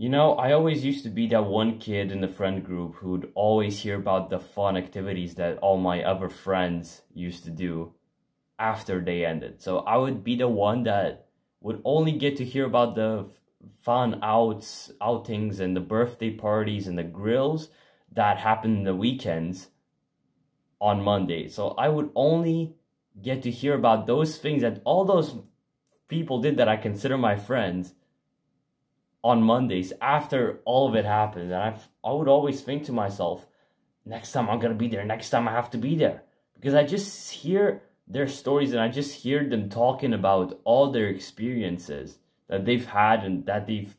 You know, I always used to be that one kid in the friend group who'd always hear about the fun activities that all my other friends used to do after they ended. So I would be the one that would only get to hear about the fun outings and the birthday parties and the grills that happen in the weekends on Monday. So I would only get to hear about those things that all those people did that I consider my friends on Mondays after all of it happened. And I would always think to myself, next time I'm gonna be there, next time I have to be there. Because I just hear their stories and I just hear them talking about all their experiences that they've had and that they've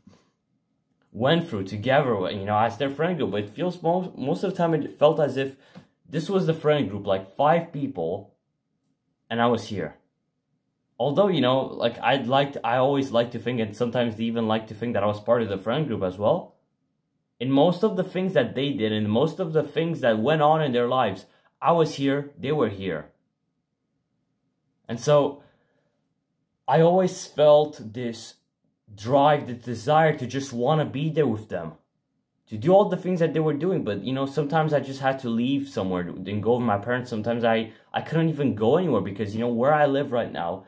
went through together, you know, as their friend group. It feels most of the time it felt as if this was the friend group, like 5 people, and I was here. Although, you know, like I always like to think, and sometimes they even like to think, that I was part of the friend group as well. In most of the things that they did, and most of the things that went on in their lives, I was here, they were here. And so I always felt this drive, this desire to just want to be there with them, to do all the things that they were doing. But, you know, sometimes I just had to leave somewhere and go with my parents. Sometimes I couldn't even go anywhere because, you know, where I live right now,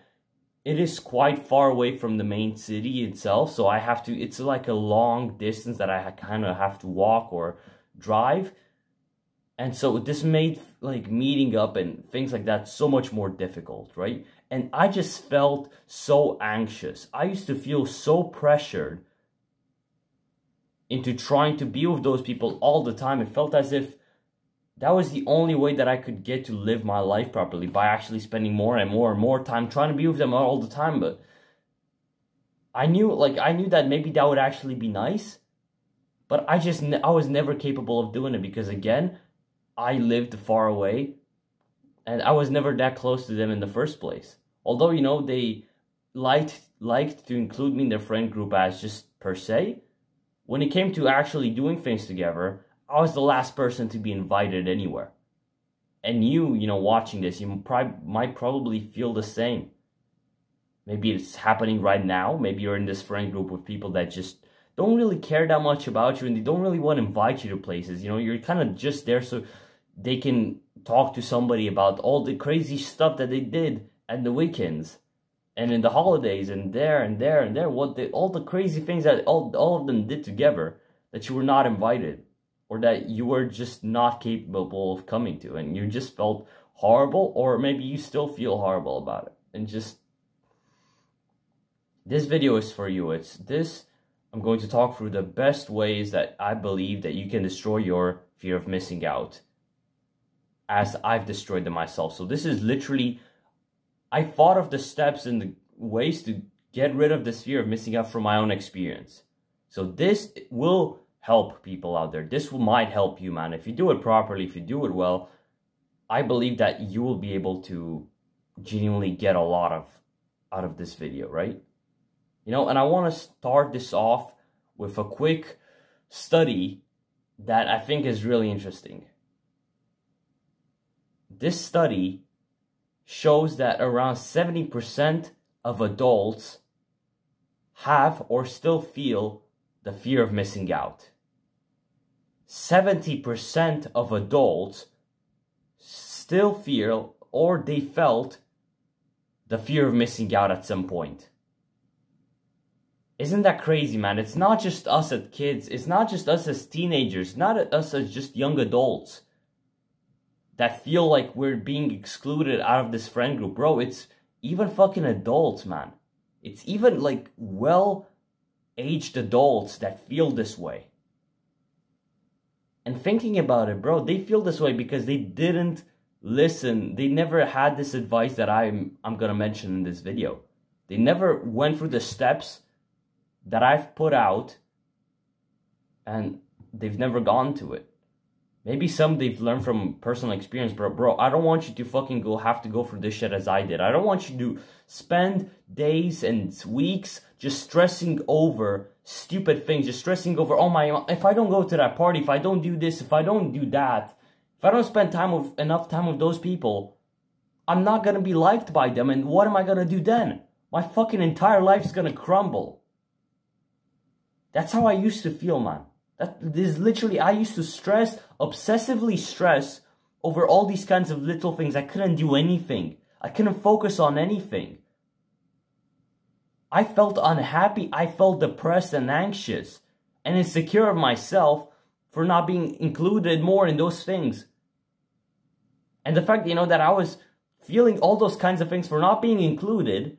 it is quite far away from the main city itself. So I have to, it's like a long distance that I kind of have to walk or drive. And so this made like meeting up and things like that so much more difficult, right? And I just felt so anxious. I used to feel so pressured into trying to be with those people all the time. It felt as if that was the only way that I could get to live my life properly, by actually spending more and more and more time trying to be with them all the time. But I knew that maybe that would actually be nice, but I was never capable of doing it because, again, I lived far away and I was never that close to them in the first place. Although, you know, they liked to include me in their friend group as just per se, when it came to actually doing things together, I was the last person to be invited anywhere. And you know, watching this, you might probably feel the same. Maybe it's happening right now. Maybe you're in this friend group with people that just don't really care that much about you and they don't really want to invite you to places. You know, you're kind of just there so they can talk to somebody about all the crazy stuff that they did at the weekends and in the holidays and there and there and there. All the crazy things that all of them did together that you were not invited, or that you were just not capable of coming to, and you just felt horrible, or maybe you still feel horrible about it. And just, this video is for you. I'm going to talk through the best ways that I believe that you can destroy your fear of missing out, as I've destroyed them myself. So this is literally, I thought of the steps and the ways to get rid of this fear of missing out from my own experience. So this will help people out there. This might help you, man. If you do it properly, if you do it well, I believe that you will be able to genuinely get a lot out of this video, right? You know, and I want to start this off with a quick study that I think is really interesting. This study shows that around 70% of adults have or still feel the fear of missing out. 70% of adults still feel, or they felt, the fear of missing out at some point. Isn't that crazy, man? It's not just us as kids. It's not just us as teenagers. Not us as just young adults that feel like we're being excluded out of this friend group. Bro, it's even fucking adults, man. It's even like well-aged adults that feel this way. And thinking about it, bro, they feel this way because they didn't listen. They never had this advice that I'm gonna mention in this video. They never went through the steps that I've put out, and they've never gone to it. Maybe some they've learned from personal experience, bro, I don't want you to fucking have to go through this shit as I did. I don't want you to spend days and weeks just stressing over stupid things, just stressing over, oh my, if I don't go to that party, if I don't do this, if I don't do that, if I don't spend enough time with those people, I'm not gonna be liked by them, and what am I gonna do then? My fucking entire life's gonna crumble. That's how I used to feel, man. This literally, I used to stress, obsessively stress over all these kinds of little things. I couldn't do anything. I couldn't focus on anything. I felt unhappy. I felt depressed and anxious and insecure of myself for not being included more in those things. And the fact, that I was feeling all those kinds of things for not being included,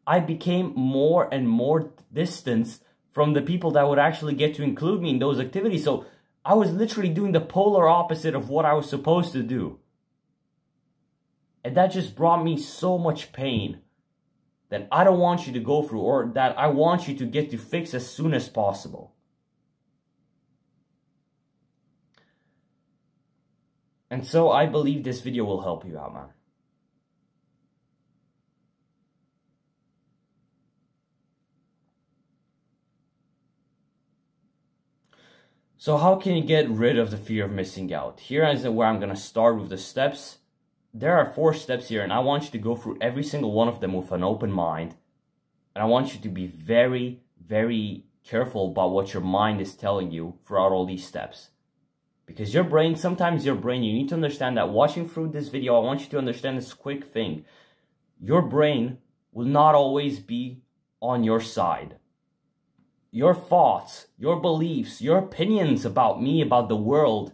I became more and more distanced from the people that would actually get to include me in those activities. So I was literally doing the polar opposite of what I was supposed to do. And that just brought me so much pain that I don't want you to go through, or that I want you to get to fix as soon as possible. And so I believe this video will help you out, man. So how can you get rid of the fear of missing out? Here is where I'm going to start with the steps. There are 4 steps here, and I want you to go through every single one of them with an open mind. And I want you to be very, very careful about what your mind is telling you throughout all these steps. Because your brain, sometimes your brain, you need to understand that watching through this video, I want you to understand this quick thing. Your brain will not always be on your side. Your thoughts, your beliefs, your opinions about me, about the world,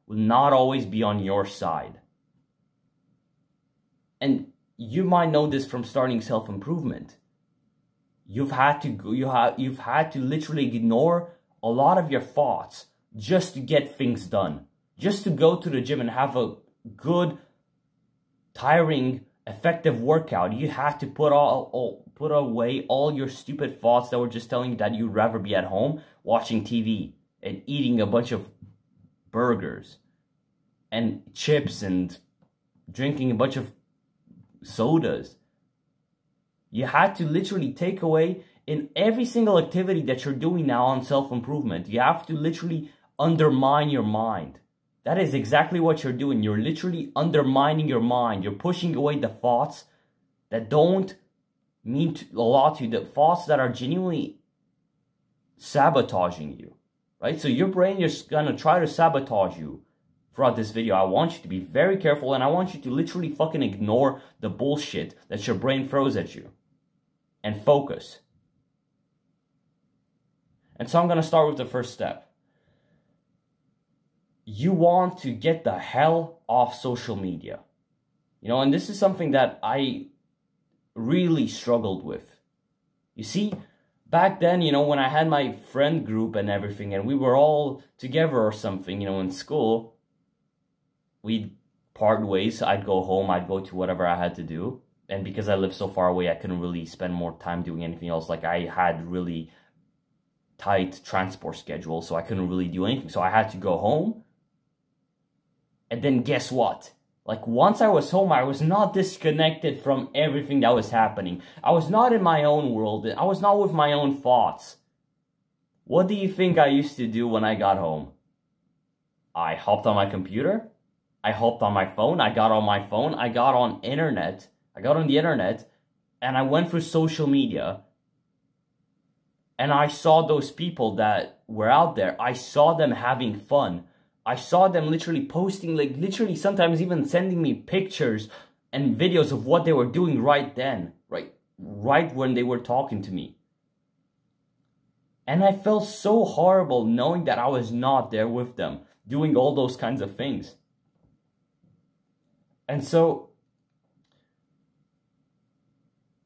will not always be on your side. And you might know this from starting self-improvement. You've had to literally ignore a lot of your thoughts just to get things done. Just to go to the gym and have a good, tiring, effective workout. You had to put away all your stupid thoughts that were just telling you that you'd rather be at home watching TV and eating a bunch of burgers and chips and drinking a bunch of sodas. You had to literally take away in every single activity that you're doing now on self-improvement. You have to literally undermine your mind. That is exactly what you're doing. You're literally undermining your mind. You're pushing away the thoughts that don't mean a lot to you, the thoughts that are genuinely sabotaging you, right? So your brain is going to try to sabotage you throughout this video. I want you to be very careful, and I want you to literally fucking ignore the bullshit that your brain throws at you and focus. And so I'm going to start with the first step. You want to get the hell off social media. And this is something that I really struggled with. You see, back then, when I had my friend group and everything, and we were all together or something, in school, we'd part ways. I'd go home, I'd go to whatever I had to do. And because I lived so far away, I couldn't really spend more time doing anything else. Like, I had really tight transport schedule, so I couldn't really do anything. So I had to go home. And then guess what? Like, once I was home, I was not disconnected from everything that was happening. I was not in my own world. I was not with my own thoughts. What do you think I used to do when I got home? I hopped on my computer. I hopped on my phone. I got on my phone. I got on the internet, and I went through social media. And I saw those people that were out there. I saw them having fun. I saw them literally posting, like literally sometimes even sending me pictures and videos of what they were doing right then, right when they were talking to me. And I felt so horrible knowing that I was not there with them, doing all those kinds of things. And so,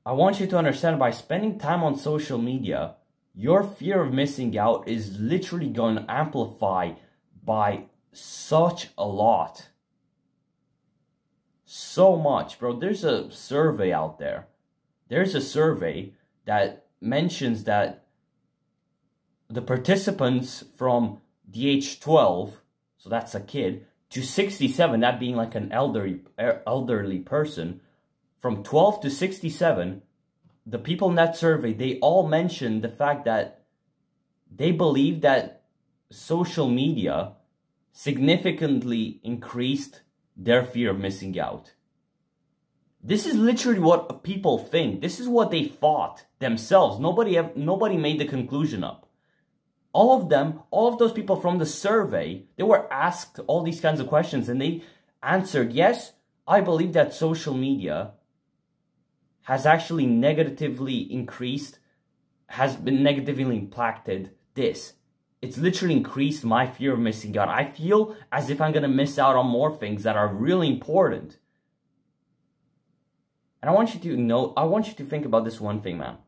I want you to understand, by spending time on social media, your fear of missing out is literally going to amplify by such a lot. So much, bro. There's a survey out there. There's a survey that mentions that the participants from the age 12, so that's a kid, to 67, that being like an elderly person, from 12 to 67, the people in that survey, they all mentioned the fact that they believe that social media significantly increased their fear of missing out. This is literally what people think. This is what they thought themselves. Nobody made the conclusion up. All of them, all of those people from the survey, they were asked all these kinds of questions and they answered, yes, I believe that social media has actually negatively increased, has been negatively impacted this. It's literally increased my fear of missing out. I feel as if I'm going to miss out on more things that are really important. And I want you to know, I want you to think about this one thing, man.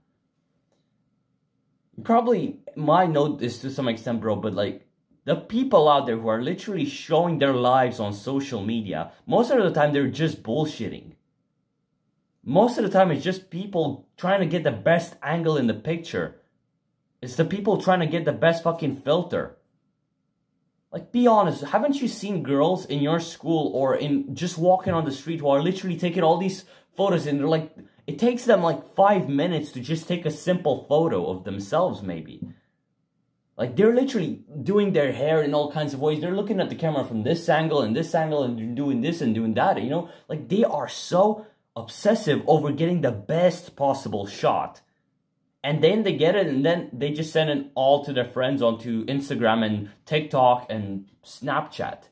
You probably might know this to some extent, bro, but like, the people out there who are literally showing their lives on social media, most of the time they're just bullshitting. Most of the time it's just people trying to get the best angle in the picture. It's the people trying to get the best fucking filter. Like, be honest, haven't you seen girls in your school or in just walking on the street who are literally taking all these photos and they're like, it takes them like 5 minutes to just take a simple photo of themselves maybe. Like, they're literally doing their hair in all kinds of ways. They're looking at the camera from this angle and they're doing this and doing that, you know? Like, they are so obsessive over getting the best possible shot. And then they get it and then they just send it all to their friends onto Instagram and TikTok and Snapchat.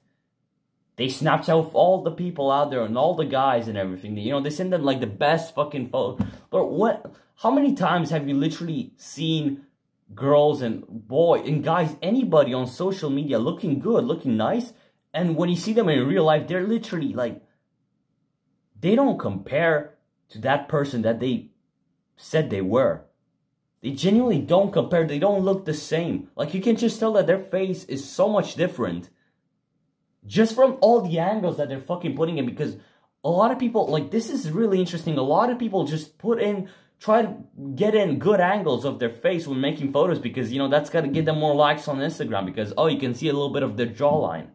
They Snapchat with all the people out there and all the guys and everything. You know, they send them like the best fucking photo. But how many times have you literally seen girls and guys, anybody on social media looking good, looking nice, and when you see them in real life, they're literally like, they don't compare to that person that they said they were. They genuinely don't compare. They don't look the same. Like, you can just tell that their face is so much different just from all the angles that they're fucking putting in, because a lot of people, like, this is really interesting. A lot of people just try to get in good angles of their face when making photos because, you know, that's going to get them more likes on Instagram because, oh, you can see a little bit of their jawline.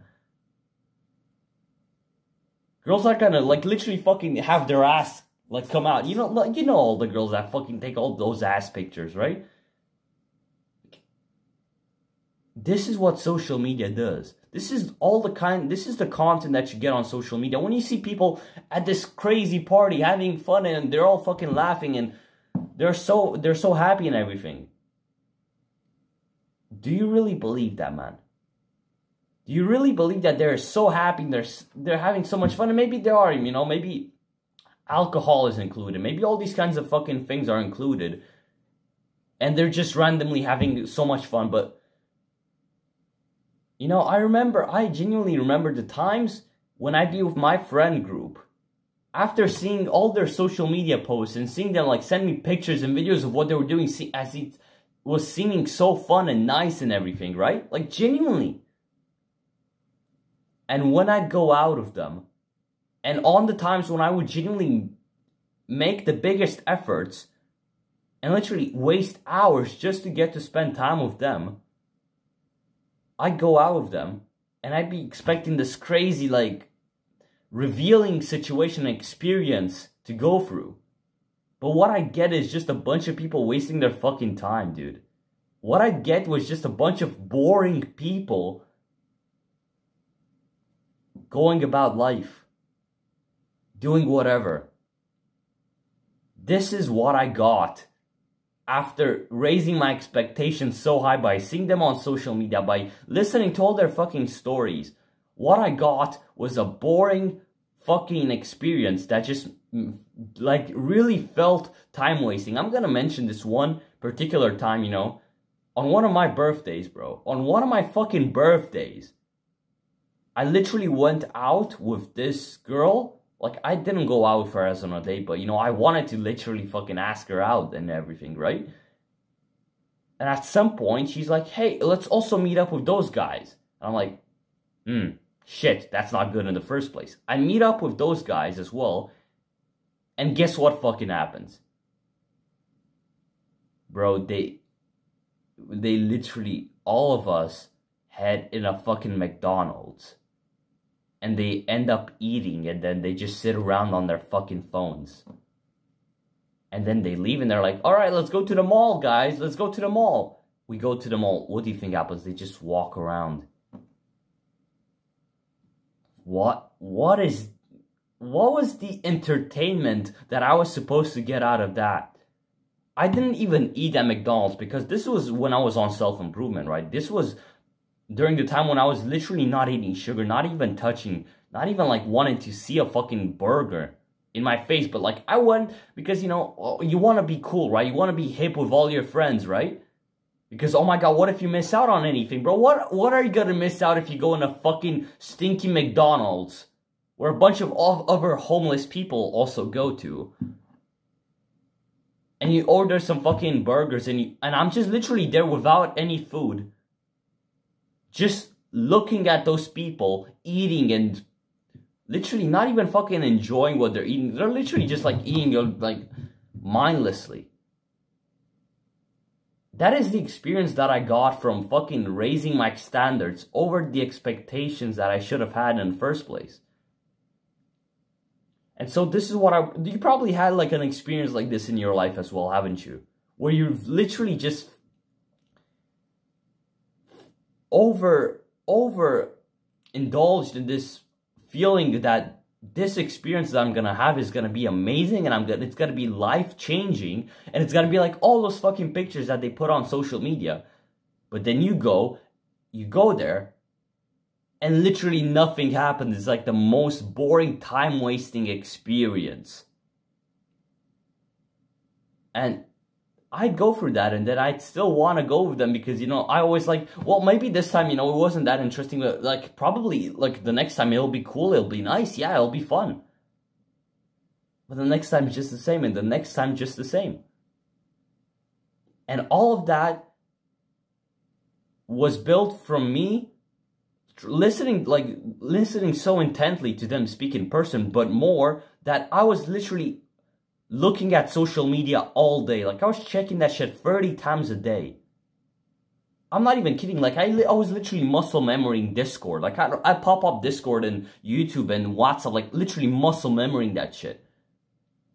Girls are gonna, like, literally fucking have their ass, like, come out. You know, like, you know all the girls that fucking take all those ass pictures, right? This is what social media does. This is the content that you get on social media. When you see people at this crazy party having fun and they're all fucking laughing and they're so happy and everything. Do you really believe that, man? Do you really believe that they're so happy and they're having so much fun? And maybe they are, you know, maybe alcohol is included. Maybe all these kinds of fucking things are included. And they're just randomly having so much fun. But, you know, I genuinely remember the times when I'd be with my friend group. After seeing all their social media posts and seeing them, like, send me pictures and videos of what they were doing as it was seeming so fun and nice and everything, right? Like, genuinely. And when I'd go out of them, and on the times when I would genuinely make the biggest efforts and literally waste hours just to get to spend time with them, I'd go out of them and I'd be expecting this crazy, like, revealing situation and experience to go through. But what I get is just a bunch of people wasting their fucking time, dude. What I get was just a bunch of boring people going about life, doing whatever. This is what I got after raising my expectations so high by seeing them on social media, by listening to all their fucking stories. What I got was a boring fucking experience that just, like, really felt time wasting. I'm gonna mention this one particular time, you know, on one of my birthdays, bro. On one of my fucking birthdays, I literally went out with this girl. Like, I didn't go out with her as on a date, but, you know, I wanted to literally fucking ask her out and everything, right? And at some point, she's like, hey, let's also meet up with those guys. And I'm like, shit, that's not good in the first place. I meet up with those guys as well, and guess what fucking happens? Bro, they literally, all of us head in a fucking McDonald's. And they end up eating, and then they just sit around on their fucking phones. And then they leave, and they're like, alright, let's go to the mall, guys. Let's go to the mall. We go to the mall. What do you think happens? They just walk around. What is what was the entertainment that I was supposed to get out of that? I didn't even eat at McDonald's because this was when I was on self-improvement, right? This was during the time when I was literally not eating sugar, not even touching, not even like wanting to see a fucking burger in my face. But like I went because, you know, you want to be cool, right? You want to be hip with all your friends, right? Because, oh my god, what if you miss out on anything, bro? What are you gonna miss out if you go in a fucking stinky McDonald's where a bunch of other homeless people also go to? And you order some fucking burgers and I'm just literally there without any food. Just looking at those people eating and literally not even fucking enjoying what they're eating. They're literally just like eating like mindlessly. That is the experience that I got from fucking raising my standards over the expectations that I should have had in the first place. And so this is what you probably had like an experience like this in your life as well, haven't you? Where you've literally just over indulged in this feeling that this experience that I'm gonna have is gonna be amazing and it's gonna be life-changing and it's gonna be like all those fucking pictures that they put on social media. But then you go there and literally nothing happens. It's like the most boring, time-wasting experience. And I'd go through that and then I'd still want to go with them because, you know, I always like, well, maybe this time, you know, it wasn't that interesting, but like probably like the next time it'll be cool, it'll be nice, yeah, it'll be fun. But the next time it's just the same and the next time just the same. And all of that was built from me listening so intently to them speak in person, but more that I was literally looking at social media all day. Like I was checking that shit 30 times a day. I'm not even kidding. Like I was literally muscle memorying Discord. Like I pop up Discord and YouTube and WhatsApp, like literally muscle memorying that shit.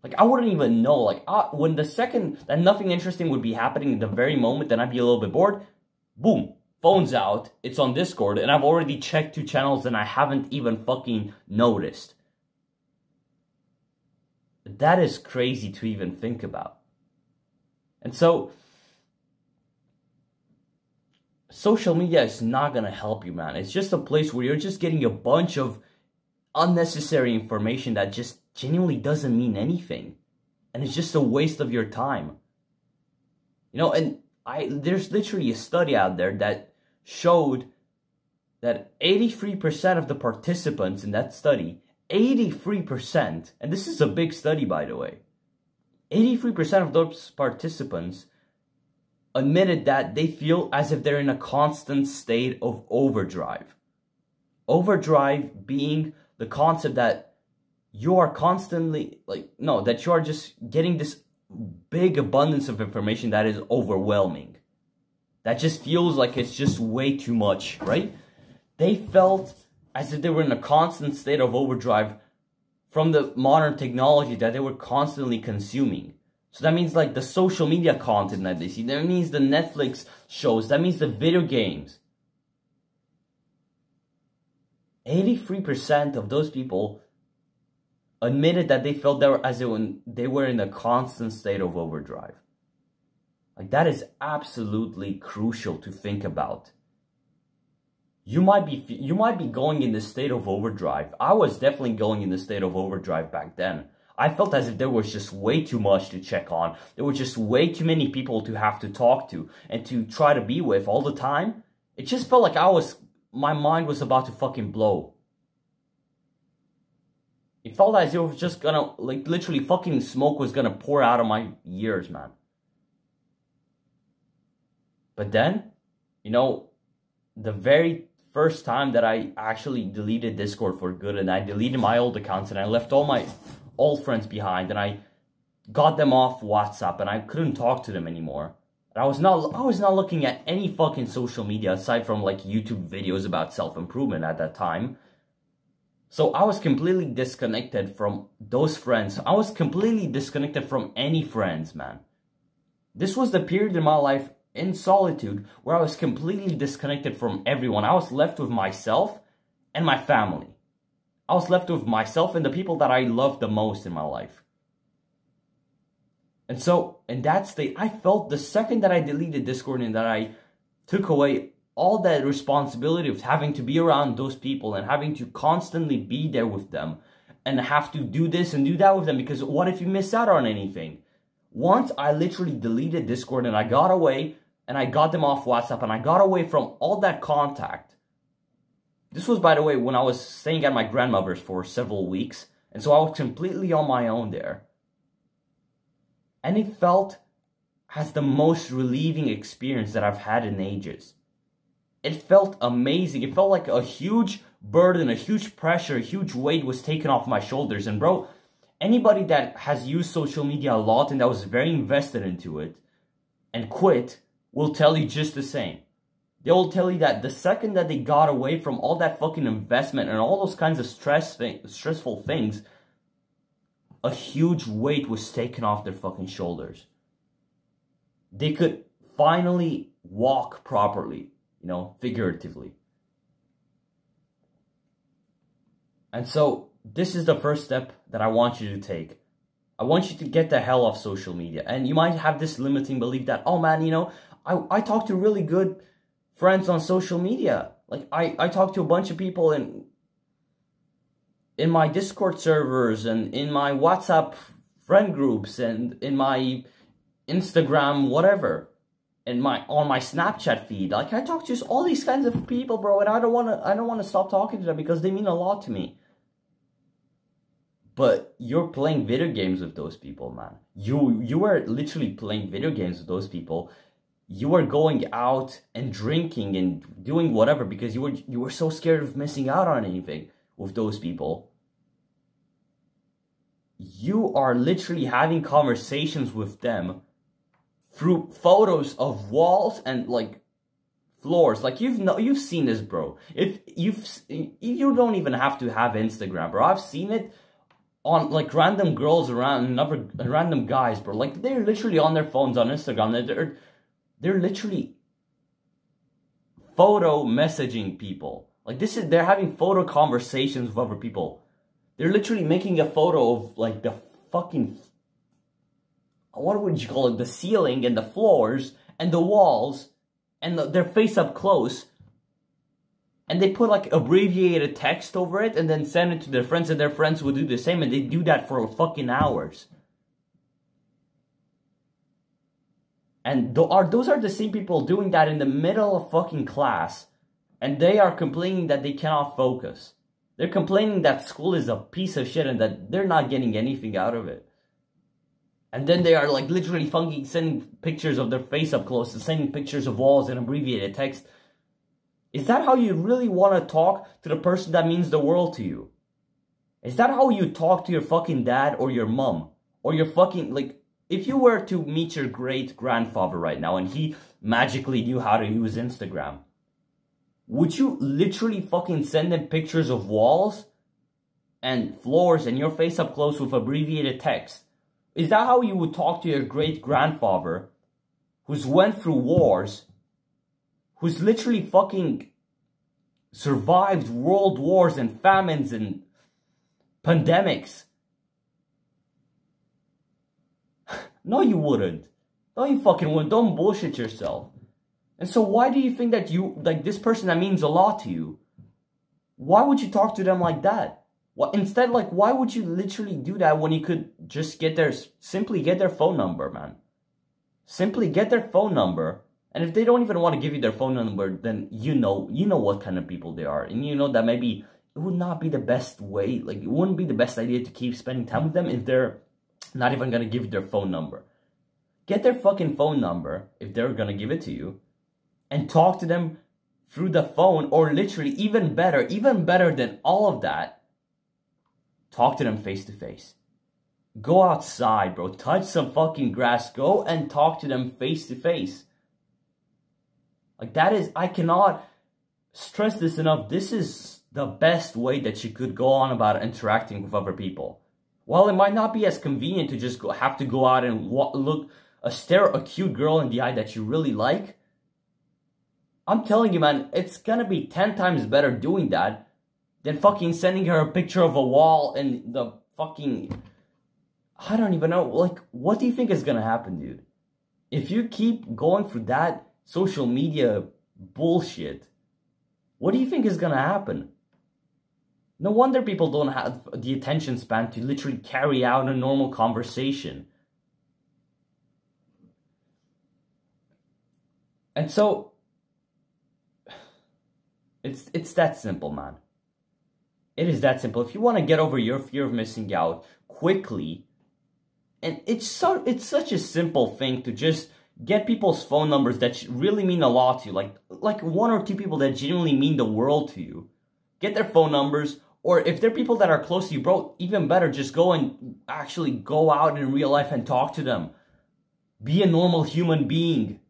Like I wouldn't even know. Like when the second that nothing interesting would be happening in the very moment, then I'd be a little bit bored. Boom, phone's out. It's on Discord, and I've already checked 2 channels and I haven't even fucking noticed. That is crazy to even think about. And so, social media is not going to help you, man. It's just a place where you're just getting a bunch of unnecessary information that just genuinely doesn't mean anything. And it's just a waste of your time. You know, and there's literally a study out there that showed that 83% of the participants in that study, 83%, and this is a big study by the way, 83% of those participants admitted that they feel as if they're in a constant state of overdrive. Overdrive being the concept that you are constantly, that you are just getting this big abundance of information that is overwhelming. That just feels like it's just way too much, right? They felt as if they were in a constant state of overdrive from the modern technology that they were constantly consuming. So that means like the social media content that they see, that means the Netflix shows, that means the video games. 83% of those people admitted that they felt they were in a constant state of overdrive. Like that is absolutely crucial to think about. You might be going in the state of overdrive. I was definitely going in the state of overdrive back then. I felt as if there was just way too much to check on. There were just way too many people to have to talk to and to try to be with all the time. It just felt like my mind was about to fucking blow. It felt as if it was just gonna, like literally fucking smoke was gonna pour out of my ears, man. But then, you know, the very first time that I actually deleted Discord for good and I deleted my old accounts and I left all my old friends behind and I got them off WhatsApp and I couldn't talk to them anymore. And I was not looking at any fucking social media aside from like YouTube videos about self-improvement at that time. So I was completely disconnected from those friends. I was completely disconnected from any friends, man. This was the period in my life in solitude where I was completely disconnected from everyone. I was left with myself and my family. I was left with myself and the people that I loved the most in my life. And so, in that state, I felt the second that I deleted Discord and that I took away all that responsibility of having to be around those people and having to constantly be there with them and have to do this and do that with them, because what if you miss out on anything? Once I literally deleted Discord and I got away and I got them off WhatsApp and I got away from all that contact. This was, by the way, when I was staying at my grandmother's for several weeks. And so I was completely on my own there. And it felt as the most relieving experience that I've had in ages. It felt amazing. It felt like a huge burden, a huge pressure, a huge weight was taken off my shoulders. And bro, anybody that has used social media a lot and that was very invested into it and quit will tell you just the same. They will tell you that the second that they got away from all that fucking investment and all those kinds of stressful things, a huge weight was taken off their fucking shoulders. They could finally walk properly, you know, figuratively. And so, this is the first step that I want you to take. I want you to get the hell off social media. And you might have this limiting belief that, oh man, you know, I talk to really good friends on social media. Like, I talk to a bunch of people in my Discord servers and in my WhatsApp friend groups and in my Instagram, whatever, and on my Snapchat feed. Like, I talk to just all these kinds of people, bro, and I don't want to stop talking to them because they mean a lot to me. But you're playing video games with those people, man. You are literally playing video games with those people. You are going out and drinking and doing whatever because you were so scared of missing out on anything with those people. You are literally having conversations with them through photos of walls and like floors. Like, you've seen this, bro. If you don't even have to have Instagram, bro. I've seen it on like random girls around and other random guys, bro. Like, they're literally on their phones on Instagram. They're literally photo messaging people. Like, they're having photo conversations with other people. They're literally making a photo of like the fucking, what would you call it? The ceiling and the floors and the walls and their face up close. And they put like abbreviated text over it and then send it to their friends, and their friends would do the same, and they do that for fucking hours. And those are the same people doing that in the middle of fucking class, and they are complaining that they cannot focus. They're complaining that school is a piece of shit and that they're not getting anything out of it. And then they are like literally fucking sending pictures of their face up close and sending pictures of walls and abbreviated text. Is that how you really want to talk to the person that means the world to you? Is that how you talk to your fucking dad or your mom? Or your fucking, like, if you were to meet your great-grandfather right now and he magically knew how to use Instagram, would you literally fucking send him pictures of walls and floors and your face up close with abbreviated text? Is that how you would talk to your great-grandfather who's went through wars, who's literally fucking survived world wars and famines and pandemics? No, you wouldn't. No, you fucking wouldn't. Don't bullshit yourself. And so why do you think that this person that means a lot to you, why would you talk to them like that? Instead, like, why would you literally do that when you could just simply get their phone number, man? Simply get their phone number. And if they don't even want to give you their phone number, then you know what kind of people they are. And you know that maybe it would not be the best way, like, it wouldn't be the best idea to keep spending time with them if they're not even going to give you their phone number. Get their fucking phone number, if they're going to give it to you, and talk to them through the phone, or literally, even better than all of that, talk to them face to face. Go outside, bro. Touch some fucking grass. Go and talk to them face to face. Like, that is, I cannot stress this enough. This is the best way that you could go on about interacting with other people. While it might not be as convenient to just have to go out and stare a cute girl in the eye that you really like, I'm telling you, man, it's gonna be 10 times better doing that than fucking sending her a picture of a wall and the fucking... I don't even know. Like, what do you think is gonna happen, dude? If you keep going through that social media bullshit, what do you think is gonna happen? No wonder people don't have the attention span to literally carry out a normal conversation. And so, it's that simple, man. It is that simple. If you want to get over your fear of missing out quickly, and it's such a simple thing to just get people's phone numbers that really mean a lot to you, like one or two people that genuinely mean the world to you. Get their phone numbers, or if they're people that are close to you, bro, even better, just go and actually go out in real life and talk to them. Be a normal human being.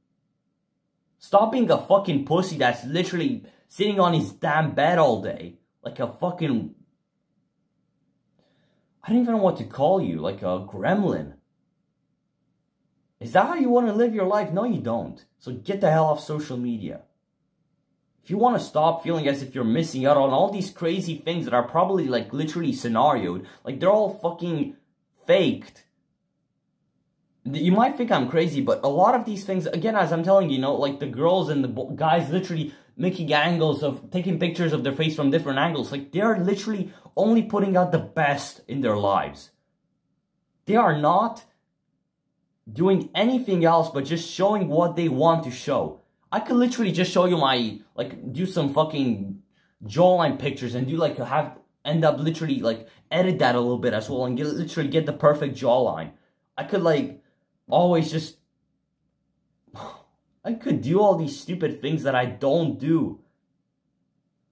Stop being a fucking pussy that's literally sitting on his damn bed all day. Like a fucking... I don't even know what to call you. Like a gremlin. Is that how you want to live your life? No, you don't. So get the hell off social media. If you want to stop feeling as if you're missing out on all these crazy things that are probably like literally scenarioed. Like they're all fucking faked. You might think I'm crazy, but a lot of these things, again, as I'm telling you, like the girls and the guys literally making angles of, taking pictures of their face from different angles. Like, they're literally only putting out the best in their lives. They are not doing anything else but just showing what they want to show. I could literally just show you my, like, do some fucking jawline pictures and do, like, end up literally, like, edit that a little bit as well and literally get the perfect jawline. I could, like... always just... I could do all these stupid things that I don't do.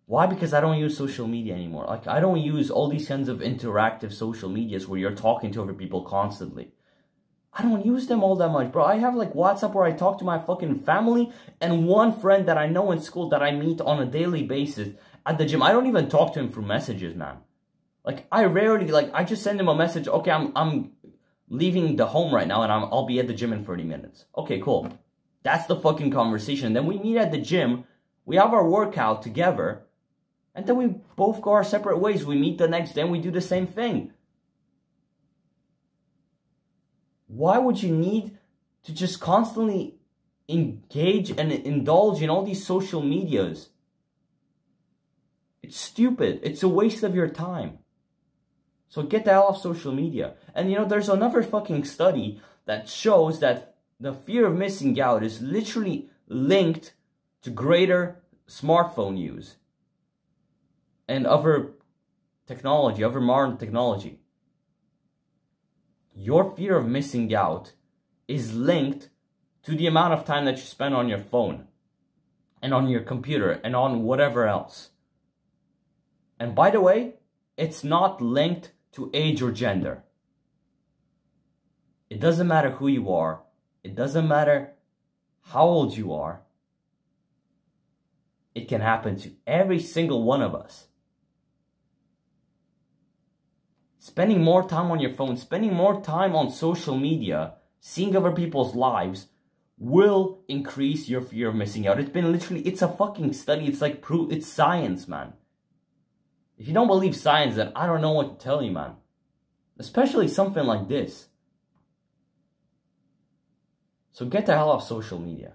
Why? Because I don't use social media anymore. Like, I don't use all these kinds of interactive social medias where you're talking to other people constantly. I don't use them all that much, bro. I have, like, WhatsApp where I talk to my fucking family and one friend that I know in school that I meet on a daily basis at the gym. I don't even talk to him through messages, man. Like, I rarely, like, I just send him a message. Okay, I'm leaving the home right now and I'll be at the gym in 30 minutes. Okay, cool. That's the fucking conversation. Then we meet at the gym, we have our workout together, and then we both go our separate ways. We meet the next day and we do the same thing. Why would you need to just constantly engage and indulge in all these social medias? It's stupid. It's a waste of your time. So get the hell off social media. And you know, there's another fucking study that shows that the fear of missing out is literally linked to greater smartphone use and other technology, other modern technology. Your fear of missing out is linked to the amount of time that you spend on your phone and on your computer and on whatever else. And by the way, it's not linked to age or gender. It doesn't matter who you are. It doesn't matter how old you are. It can happen to every single one of us. Spending more time on your phone, spending more time on social media, seeing other people's lives will increase your fear of missing out. It's been literally, it's a fucking study. It's like proof, it's science, man. If you don't believe science, then I don't know what to tell you, man. Especially something like this. So get the hell off social media.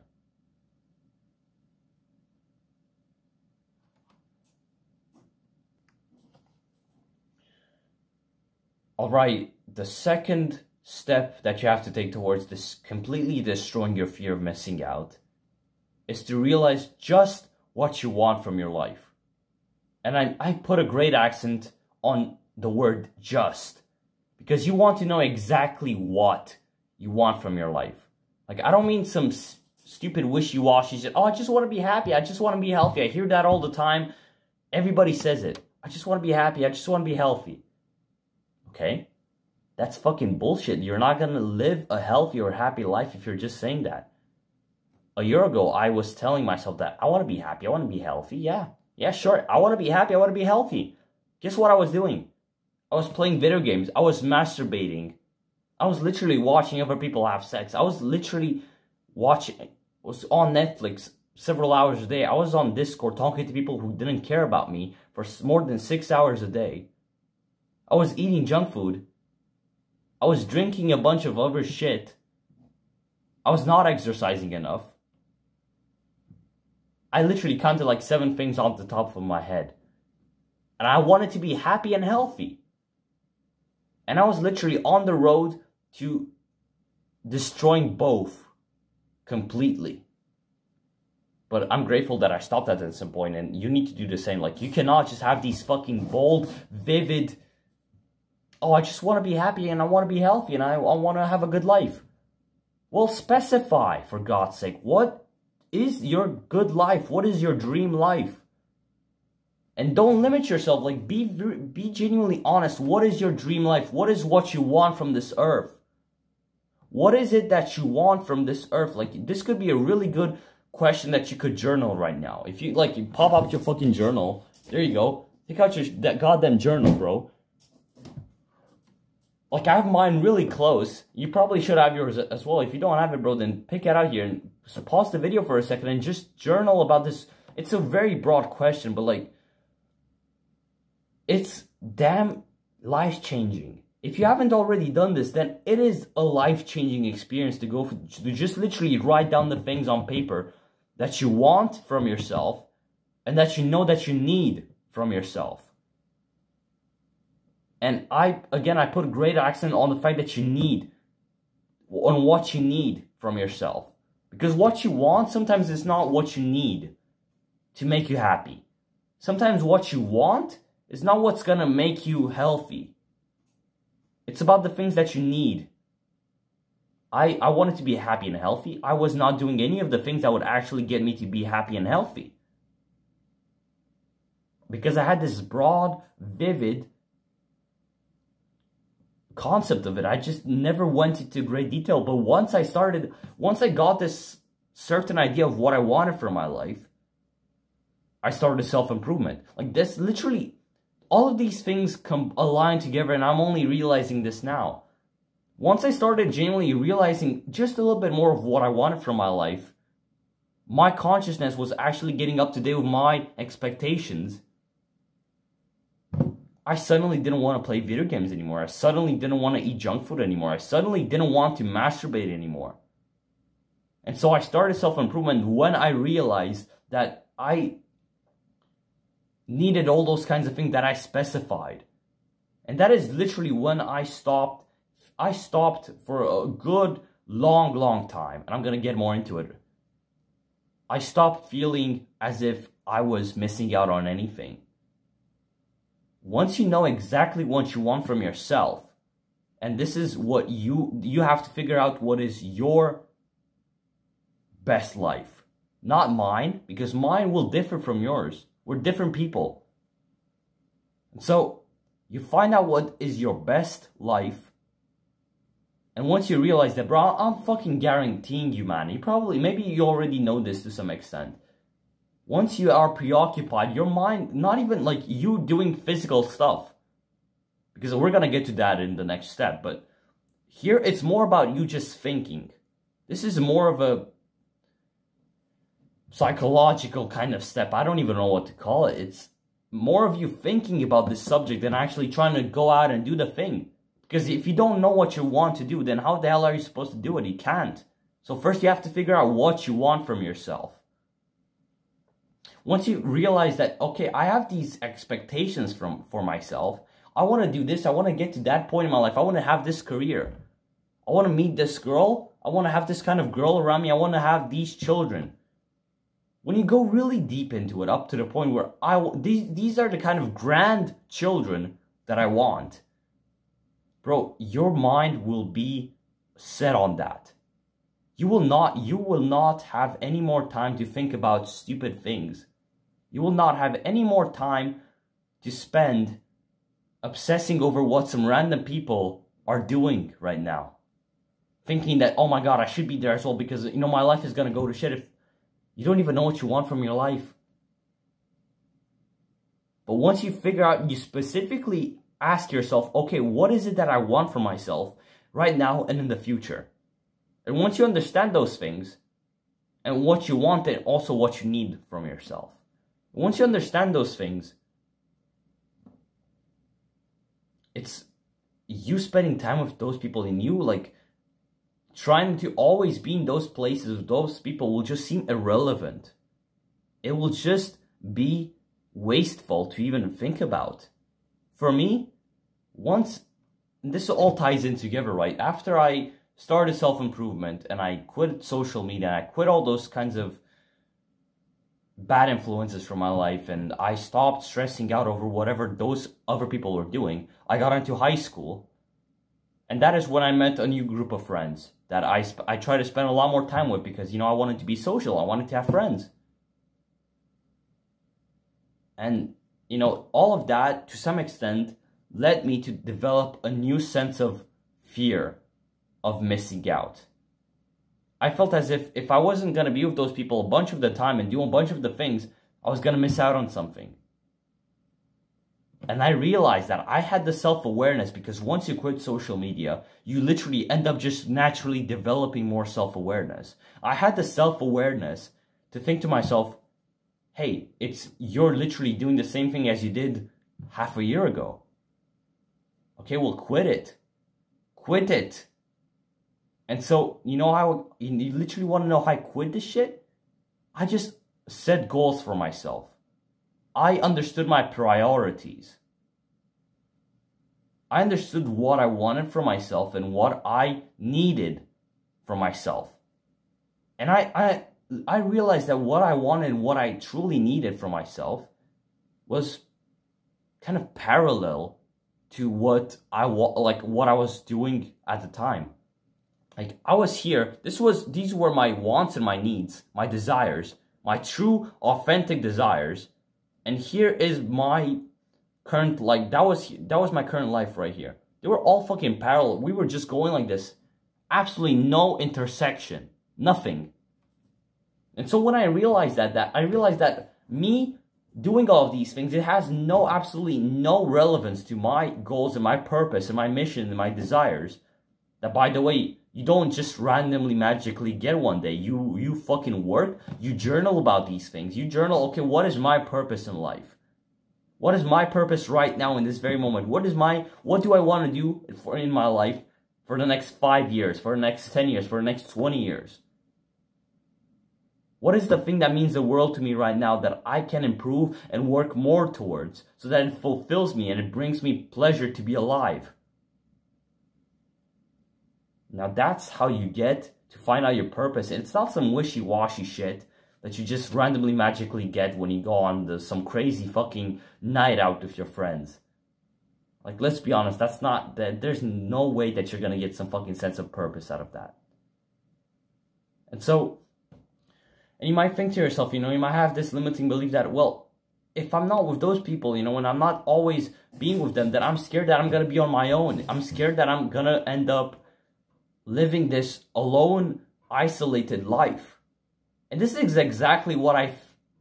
Alright, the second step that you have to take towards this completely destroying your fear of missing out is to realize just what you want from your life. And I put a great accent on the word just, because you want to know exactly what you want from your life. Like, I don't mean some stupid wishy-washy shit. Oh, I just want to be happy. I just want to be healthy. I hear that all the time. Everybody says it. I just want to be happy. I just want to be healthy. Okay? That's fucking bullshit. You're not going to live a healthy or happy life if you're just saying that. A year ago, I was telling myself that I want to be happy. I want to be healthy. Yeah, sure. I want to be happy. I want to be healthy. Guess what I was doing? I was playing video games. I was masturbating. I was literally watching other people have sex. I was literally watching, was on Netflix, several hours a day. I was on Discord talking to people who didn't care about me for more than 6 hours a day. I was eating junk food. I was drinking a bunch of other shit. I was not exercising enough. I literally counted like 7 things off the top of my head. And I wanted to be happy and healthy. And I was literally on the road to destroying both completely. But I'm grateful that I stopped at some point, and you need to do the same. Like, you cannot just have these fucking bold, vivid, oh, I just want to be happy and I want to be healthy and I want to have a good life. Well, specify, for God's sake. What is your good life? What is your dream life? And don't limit yourself. Like, be genuinely honest. What is your dream life? What is what you want from this earth? What is it that you want from this earth? Like, this could be a really good question that you could journal right now. If you, like, you pop out your fucking journal. There you go. Take out that goddamn journal, bro. Like, I have mine really close. You probably should have yours as well. If you don't have it, bro, then pick it out here. And so pause the video for a second and just journal about this. It's a very broad question, but, like, it's damn life-changing. If you haven't already done this, then it is a life-changing experience to just literally write down the things on paper that you want from yourself and that you know that you need from yourself. And I put great accent on the fact that you need, on what you need from yourself. Because what you want sometimes is not what you need to make you happy. Sometimes what you want is not what's gonna make you healthy. It's about the things that you need. I wanted to be happy and healthy. I was not doing any of the things that would actually get me to be happy and healthy. Because I had this broad, vivid concept of it. I just never went into great detail. But once I got this certain idea of what I wanted for my life, I started self-improvement. Like, this literally, all of these things align together, and I'm only realizing this now. Once I started genuinely realizing just a little bit more of what I wanted from my life, my consciousness was actually getting up to date with my expectations. I suddenly didn't want to play video games anymore. I suddenly didn't want to eat junk food anymore. I suddenly didn't want to masturbate anymore. And so I started self-improvement when I realized that I needed all those kinds of things that I specified. And that is literally when I stopped. I stopped for a good, long time. And I'm going to get more into it. I stopped feeling as if I was missing out on anything. Once you know exactly what you want from yourself, and this is what you have to figure out what is your best life. Not mine, because mine will differ from yours. We're different people. And so, you find out what is your best life. And once you realize that, bro, I'm fucking guaranteeing you, man. Maybe you already know this to some extent. Once you are preoccupied, your mind, not even like you doing physical stuff. Because we're going to get to that in the next step. But here, it's more about you just thinking. This is more of a psychological kind of step. I don't even know what to call it. It's more of you thinking about this subject than actually trying to go out and do the thing. Because if you don't know what you want to do, then how the hell are you supposed to do it? You can't. So first you have to figure out what you want from yourself. Once you realize that, okay, I have these expectations for myself. I want to do this. I want to get to that point in my life. I want to have this career. I want to meet this girl. I want to have this kind of girl around me. I want to have these children. When you go really deep into it, up to the point where these are the kind of grandchildren that I want. Bro, your mind will be set on that. You will not have any more time to think about stupid things. You will not have any more time to spend obsessing over what some random people are doing right now. Thinking that, oh my God, I should be there as well because, you know, my life is going to go to shit if you don't even know what you want from your life. But once you figure out, you specifically ask yourself, okay, what is it that I want for myself right now and in the future? And once you understand those things, and what you want and also what you need from yourself. Once you understand those things, it's you spending time with those people, and you like trying to always be in those places with those people will just seem irrelevant. It will just be wasteful to even think about. For me, once, this all ties in together, right? After I started self-improvement and I quit social media, and I quit all those kinds of bad influences from my life, and I stopped stressing out over whatever those other people were doing, I got into high school. And that is when I met a new group of friends that I try to spend a lot more time with, because, I wanted to be social. I wanted to have friends. And, all of that, to some extent, led me to develop a new sense of fear of missing out. I felt as if I wasn't going to be with those people a bunch of the time and do a bunch of the things, I was going to miss out on something. And I realized that I had the self-awareness, because once you quit social media, you literally end up just naturally developing more self-awareness. I had the self-awareness to think to myself, hey, you're literally doing the same thing as you did half a year ago. Okay, well, quit it. Quit it. And so, you literally want to know how I quit this shit? I just set goals for myself. I understood my priorities. I understood what I wanted for myself and what I needed for myself. And I realized that what I wanted and what I truly needed for myself was kind of parallel to what I was doing at the time. Like, I was here, these were my wants and my needs, my desires, my true, authentic desires. And here is my current, that was my current life right here. They were all fucking parallel. We were just going like this. Absolutely no intersection. Nothing. And so when I realized that me doing all of these things, it has absolutely no relevance to my goals and my purpose and my mission and my desires. That, by the way, you don't just randomly magically get one day. You fucking work. You journal about these things. You journal, okay, what is my purpose in life? What is my purpose right now in this very moment? What do I want to do in my life for the next 5 years, for the next 10 years, for the next 20 years? What is the thing that means the world to me right now that I can improve and work more towards, so that it fulfills me and it brings me pleasure to be alive? Now that's how you get to find out your purpose. And it's not some wishy-washy shit that you just randomly magically get when you go on some crazy fucking night out with your friends. Like, let's be honest, there's no way that you're gonna get some fucking sense of purpose out of that. And so, and you might think to yourself, you might have this limiting belief that, well, if I'm not with those people, when I'm not always being with them, then I'm scared that I'm gonna be on my own. I'm scared that I'm gonna end up living this alone, isolated life. And this is exactly what I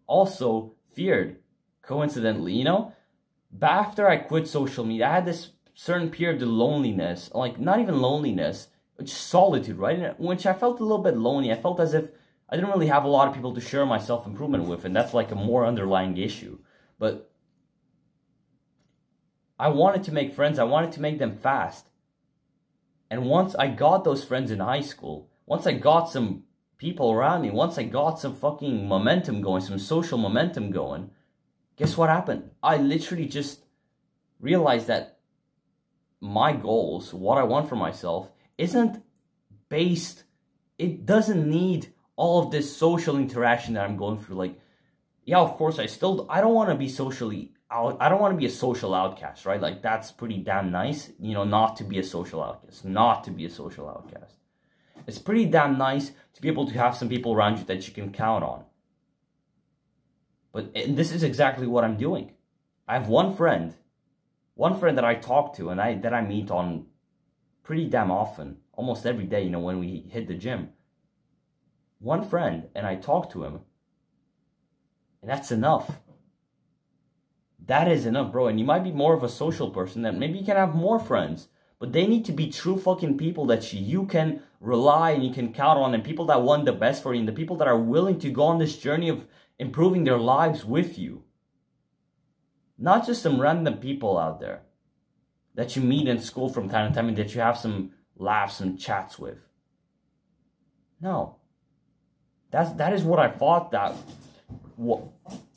also feared, coincidentally, But after I quit social media, I had this certain period of loneliness, like not even loneliness, just solitude, right? Which I felt a little bit lonely. I felt as if I didn't really have a lot of people to share my self-improvement with, and that's like a more underlying issue. But I wanted to make friends. I wanted to make them fast. And once I got those friends in high school, once I got some people around me, once I got some fucking momentum going, some social momentum going, guess what happened? I literally just realized that my goals, what I want for myself, isn't based, it doesn't need all of this social interaction that I'm going through. Like, yeah, of course, I don't want to be socially out. I don't want to be a social outcast, right? Like, that's pretty damn nice, not to be a social outcast, It's pretty damn nice to be able to have some people around you that you can count on. But this is exactly what I'm doing. I have one friend that I talk to and that I meet on pretty damn often, almost every day, when we hit the gym. One friend, and I talk to him, and that's enough. That is enough, bro. And you might be more of a social person, that maybe you can have more friends. but they need to be true fucking people that you can rely and you can count on, and people that want the best for you, and the people that are willing to go on this journey of improving their lives with you. Not just some random people out there that you meet in school from time to time and that you have some laughs, some chats with. No. That is what I thought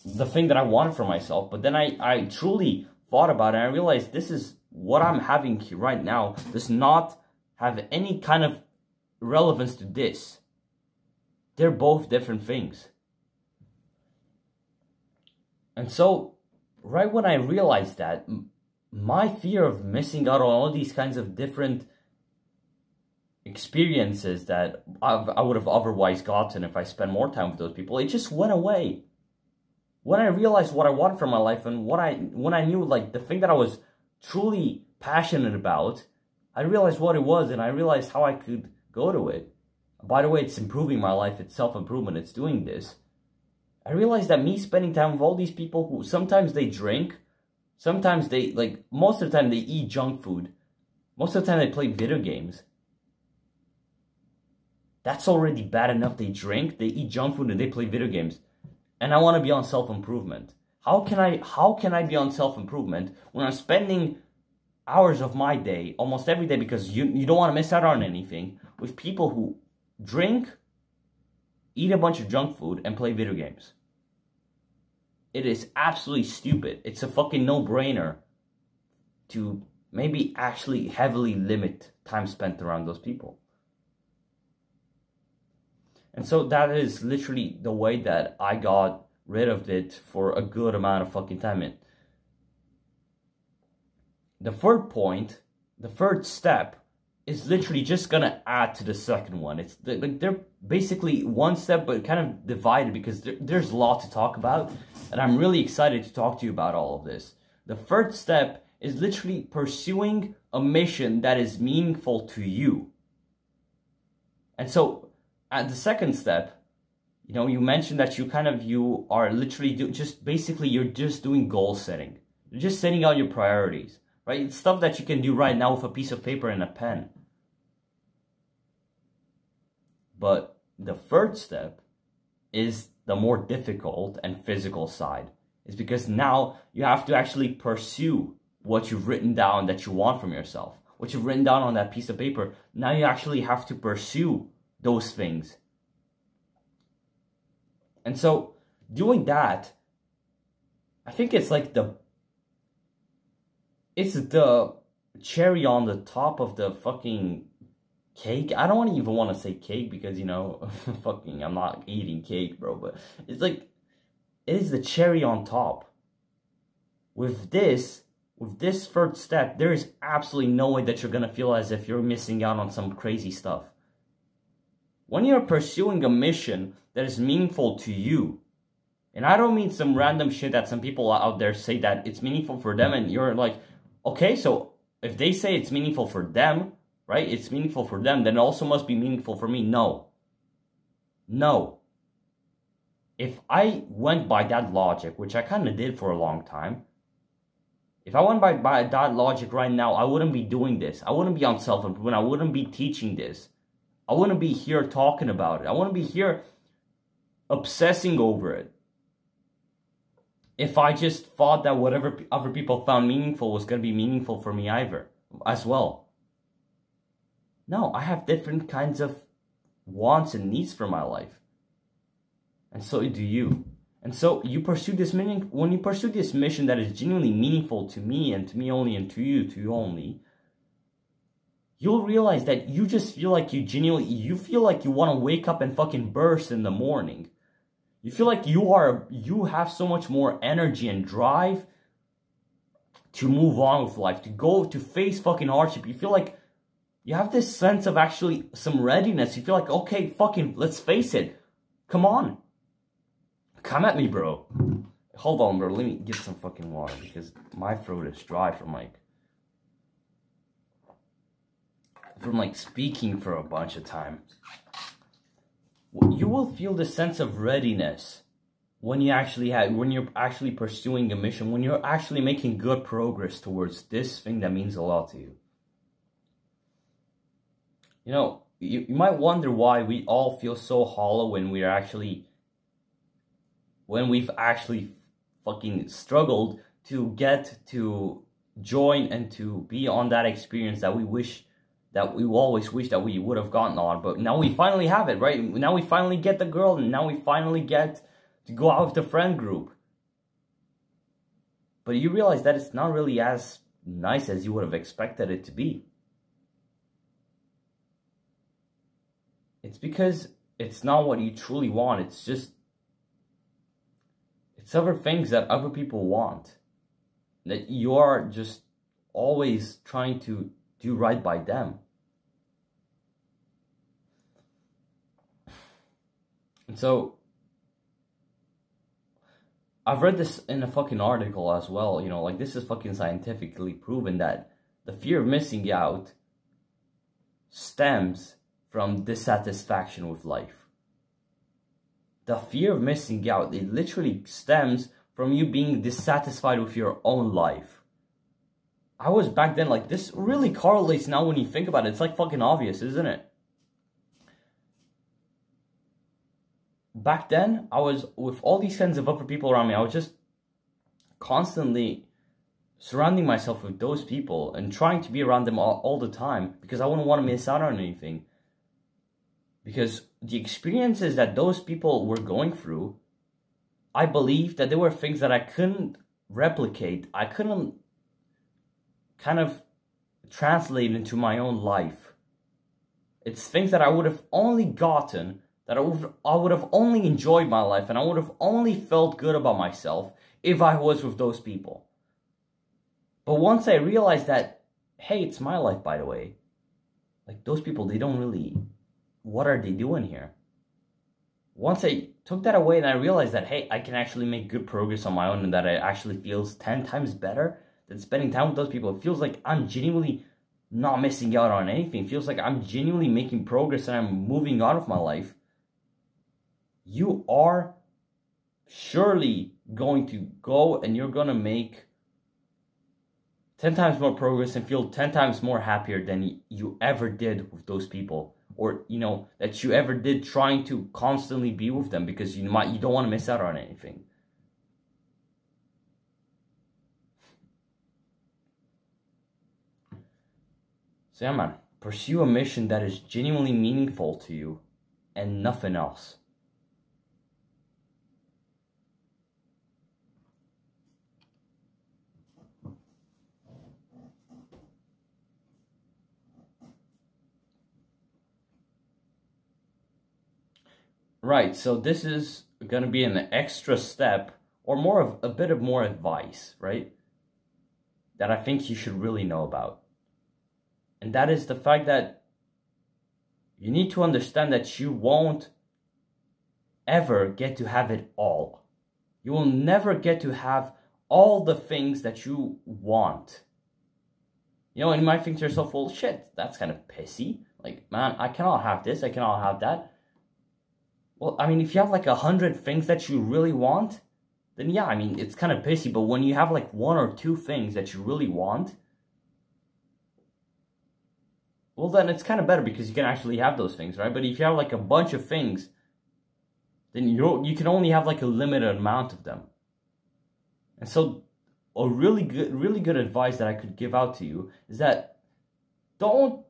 the thing that I wanted for myself. But then I truly thought about it, and I realized this is what I'm having here right now does not have any kind of relevance to this. They're both different things. And so, right when I realized that, my fear of missing out on all these kinds of different experiences that I would have otherwise gotten if I spent more time with those people, it just went away. When I realized what I wanted from my life, and when I knew like the thing that I was truly passionate about, I realized what it was, and I realized how I could go to it. By the way, it's improving my life, it's self-improvement, it's doing this. I realized that me spending time with all these people who sometimes they drink, sometimes they, like, most of the time they eat junk food, most of the time they play video games. That's already bad enough. They drink, they eat junk food, and they play video games. And I want to be on self-improvement. How can I be on self-improvement when I'm spending hours of my day, almost every day, because you don't want to miss out on anything, with people who drink, eat a bunch of junk food, and play video games? It is absolutely stupid. It's a fucking no-brainer to maybe actually heavily limit time spent around those people. And so that is literally the way that I got rid of it for a good amount of fucking time. The third point, the third step, is literally just gonna add to the second one. It's like they're basically one step, but kind of divided, because there's a lot to talk about, and I'm really excited to talk to you about all of this. The third step is literally pursuing a mission that is meaningful to you. And so, at the second step, you know, you mentioned that you are literally you're just doing goal setting. You're just setting out your priorities, right? It's stuff that you can do right now with a piece of paper and a pen. But the third step is the more difficult and physical side. It's because now you have to actually pursue what you've written down that you want from yourself. What you've written down on that piece of paper, now you actually have to pursue those things. And so doing that, I think it's like it's the cherry on the top of the fucking cake. I don't even want to say cake because, you know, fucking I'm not eating cake, bro, but it's like, it is the cherry on top. With this third step, there is absolutely no way that you're gonna feel as if you're missing out on some crazy stuff. When you're pursuing a mission that is meaningful to you, and I don't mean some random shit that some people out there say that it's meaningful for them, and you're like, okay, so if they say it's meaningful for them, right, it's meaningful for them, then it also must be meaningful for me. No. No. If I went by that logic, which I kind of did for a long time, if I went by that logic right now, I wouldn't be doing this. I wouldn't be on self-improvement. I wouldn't be teaching this. I wouldn't be here talking about it. I wouldn't be here obsessing over it. If I just thought that whatever other people found meaningful was going to be meaningful for me as well. No, I have different kinds of wants and needs for my life. And so do you. And so you pursue this mission. When you pursue this mission that is genuinely meaningful to me and to me only and to you only, you'll realize that you just feel like you feel like you want to wake up and fucking burst in the morning. You feel like you have so much more energy and drive to move on with life, to face fucking hardship. You feel like you have this sense of actually some readiness. You feel like, okay, fucking, let's face it. Come on. Come at me, bro. Hold on, bro. Let me get some fucking water because my throat is dry from speaking for a bunch of time. You will feel the sense of readiness when you're actually pursuing a mission, when you're actually making good progress towards this thing that means a lot to you. You know, you might wonder why we all feel so hollow when we've actually fucking struggled to get to join and to be on that experience that we always wish that we would have gotten on. But now we finally have it, right? Now we finally get the girl, and now we finally get to go out with the friend group. But you realize that it's not really as nice as you would have expected it to be. It's because it's not what you truly want. It's other things that other people want. That you are just always trying to do right by them. And so, I've read this in a fucking article as well, you know, like this is fucking scientifically proven that the fear of missing out stems from dissatisfaction with life. The fear of missing out, it literally stems from you being dissatisfied with your own life. I was back then like, this really correlates now when you think about it. It's like fucking obvious, isn't it? Back then, I was with all these kinds of other people around me. I was just constantly surrounding myself with those people and trying to be around them all the time because I wouldn't want to miss out on anything. Because the experiences that those people were going through, I believe that there were things that I couldn't replicate. I couldn't kind of translate into my own life. It's things that I would have only gotten, that I would have only enjoyed my life, and I would have only felt good about myself if I was with those people. But once I realized that, hey, it's my life, by the way. Like, those people, they don't really... What are they doing here? Once I took that away and I realized that, hey, I can actually make good progress on my own and that it actually feels 10 times better than spending time with those people. It feels like I'm genuinely not missing out on anything. It feels like I'm genuinely making progress and I'm moving on with my life. You are surely going to go and you're going to make 10 times more progress and feel 10 times more happier than you ever did with those people. Or, you know, that you ever did trying to constantly be with them because you don't want to miss out on anything. So yeah, man, pursue a mission that is genuinely meaningful to you and nothing else. Right, so this is going to be an extra step or more of a bit of more advice, right? That I think you should really know about. And that is the fact that you need to understand that you won't ever get to have it all. You will never get to have all the things that you want. You know, and you might think to yourself, well, shit, that's kind of pissy. Like, man, I cannot have this, I cannot have that. Well, I mean, if you have like 100 things that you really want, then yeah, I mean, it's kind of pissy. But when you have like 1 or 2 things that you really want, well, then it's kind of better because you can actually have those things, right? But if you have like a bunch of things, then you can only have like a limited amount of them. And so a really good advice that I could give out to you is that don't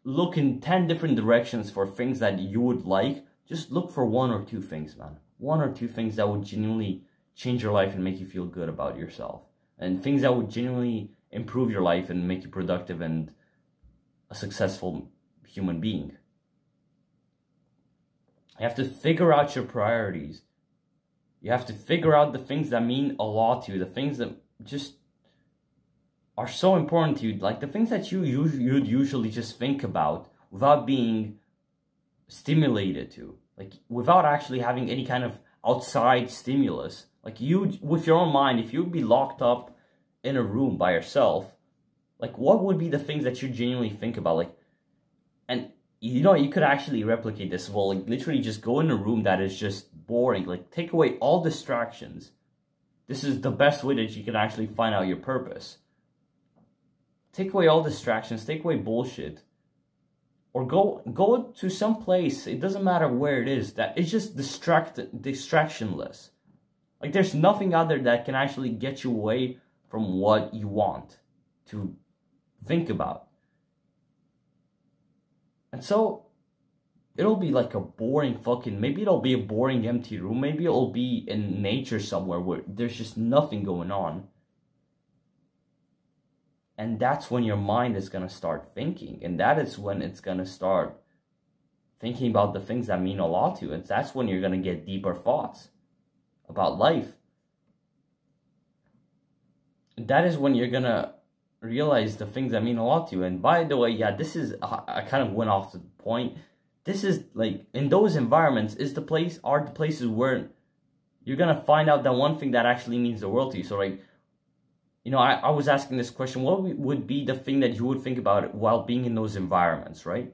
look in 10 different directions for things that you would like. Just look for 1 or 2 things, man. 1 or 2 things that would genuinely change your life and make you feel good about yourself. And things that would genuinely improve your life and make you productive and a successful human being. You have to figure out your priorities. You have to figure out the things that mean a lot to you. The things that just are so important to you. Like the things that you'd usually just think about without being stimulated to. Like without actually having any kind of outside stimulus. Like you, with your own mind, if you'd be locked up in a room by yourself, like what would be the things that you genuinely think about? Like, and you know, you could actually replicate this. Well, like literally just go in a room that is just boring. Like take away all distractions. This is the best way that you can actually find out your purpose. Take away all distractions. Take away bullshit. Or go to some place, it doesn't matter where it is, that it's just distractionless. Like there's nothing out there that can actually get you away from what you want to think about. And so it'll be like a boring fucking, maybe it'll be a boring empty room, maybe it'll be in nature somewhere where there's just nothing going on. And that's when your mind is going to start thinking. And that is when it's going to start thinking about the things that mean a lot to you. And that's when you're going to get deeper thoughts about life. That is when you're going to realize the things that mean a lot to you. And by the way, yeah, this is, I kind of went off the point. This is like, in those environments are the places where you're going to find out that one thing that actually means the world to you. So like, you know, I was asking this question, what would be the thing that you would think about while being in those environments, right?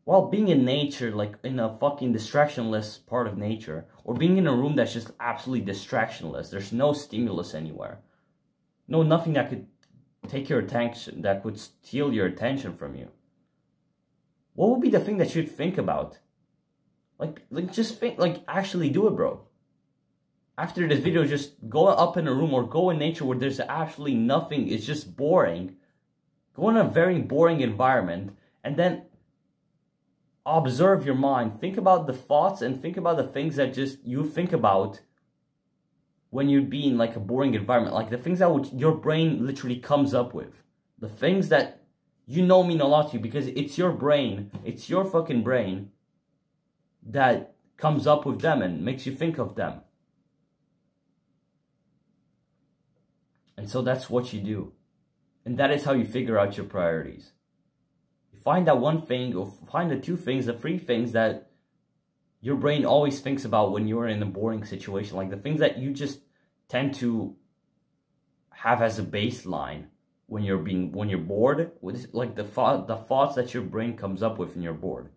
While being in nature, like in a fucking distractionless part of nature, or being in a room that's just absolutely distractionless, there's no stimulus anywhere. No, nothing that could take your attention, that could steal your attention from you. What would be the thing that you'd think about? Like just think, like actually do it, bro. After this video, just go up in a room or go in nature where there's actually nothing. It's just boring. Go in a very boring environment and then observe your mind. Think about the thoughts and think about the things that just you think about when you be in like a boring environment. Like the things that your brain literally comes up with. The things that you know mean a lot to you because it's your brain. It's your fucking brain that comes up with them and makes you think of them. And so that's what you do. And that is how you figure out your priorities. You find that one thing, or find the two things, the three things that your brain always thinks about when you're in a boring situation. Like the things that you just tend to have as a baseline when you're bored. Like the thoughts that your brain comes up with when you're bored.